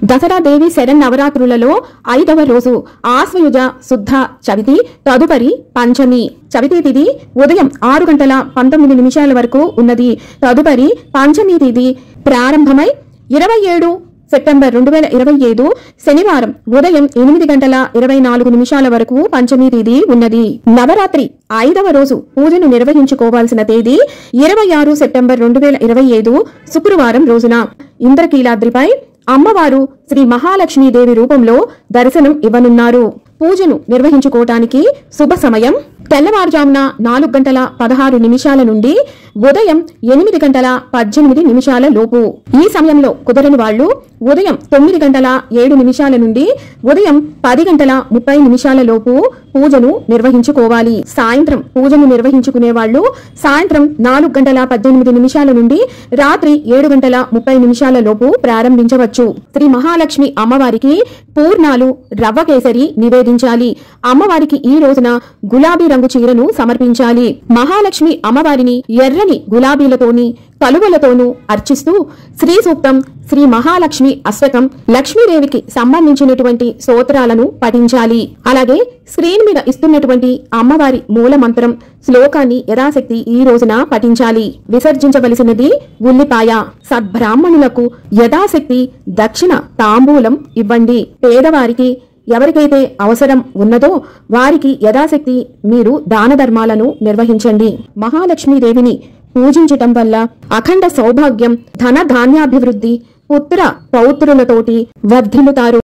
దసరా దేవి శరన్నవరాత్రులలో 5వ రోజు ఆశ్వయుజ శుద్ధ చవితి, తదుపరి పంచమి. చవితి తిథి ఉదయం 6:19 వరకు ఉన్నది. తదుపరి పంచమి తిథి ప్రారంభమై 27 సెప్టెంబర్ 2025 శనివారం ఉదయం 8:24 వరకు పంచమి తేదీ ఉన్నది. నవరాత్రి 5వ రోజు పూజను నిర్వహించుకోవాల్సిన తేదీ 26 సెప్టెంబర్ 2025 శుక్రవారం రోజున. ఇంద్రకీలాద్రిపై అమ్మవారు శ్రీ మహాలక్ష్మీదేవి రూపంలో దర్శనం ఇవ్వనున్నారు. పూజను నిర్వహించుకోవటానికి శుభ సమయం తెల్లవారుజామున 4:16 నుండి ఉదయం 8:18 లోపు. ఈ సమయంలో కుదరని వాళ్ళు ఉదయం 9:07 నుండి ఉదయం 10:30 లోపు పూజను నిర్వహించుకోవాలి. సాయంత్రం పూజను నిర్వహించుకునే వాళ్ళు సాయంత్రం 4:18 నుండి రాత్రి 7:30 లోపు ప్రారంభించవచ్చు. శ్రీ మహాలక్ష్మి అమ్మవారికి పూర్ణాలు, రవ్వ కేసరి నివేదించాలి. అమ్మవారికి ఈ రోజున గులాబీ రంగు చీరను సమర్పించాలి. మహాలక్ష్మి అమ్మవారిని ఎర్రని గులాబీలతోని కలువలతోనూ అర్చిస్తూ శ్రీ సూక్తం, శ్రీ మహాలక్ష్మి అష్టకం, లక్ష్మీదేవికి సంబంధించినటువంటి స్తోత్రాలను పఠించాలి. అలాగే స్క్రీన్ మీద ఇస్తున్నటువంటి అమ్మవారి మూల మంత్రం శ్లోకాన్ని యథాశక్తి ఈ రోజున పఠించాలి. విసర్జించవలసినది ఉల్లిపాయ. సద్బ్రాహ్మణులకు యథాశక్తి దక్షిణ తాంబూలం ఇవ్వండి. పేదవారికి ఎవరికైతే అవసరం ఉన్నదో వారికి యథాశక్తి మీరు దాన ధర్మాలను నిర్వహించండి. మహాలక్ష్మీదేవిని పూజించటం వల్ల అఖండ సౌభాగ్యం, ధన ధాన్యాభివృద్ధి, పుత్ర పౌత్రులతోటి వర్ధిల్లుతారు.